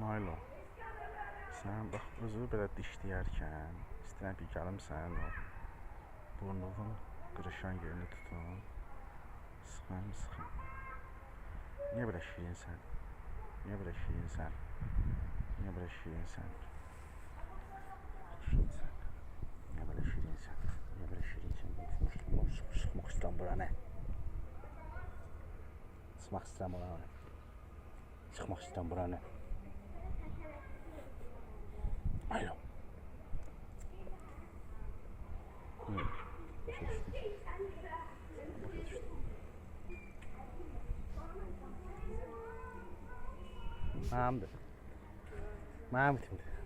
Milo, sən bax özü belə dişləyərkən istəyirəm ki, gəlim sənin o burnunun qırışan yerini tutum. Sıxım. Niyə belə şirinsən? Niyə belə şirinsən? Niyə belə şirinsən? Niyə belə şirinsən? Niyə belə şirinsən? Sıxmaq istəyirəm buranı. Sıxmaq istəyirəm buranı. Sıxmaq istəyirəm buranı. Alo. Başa düşdüm. Mənim bitimdir.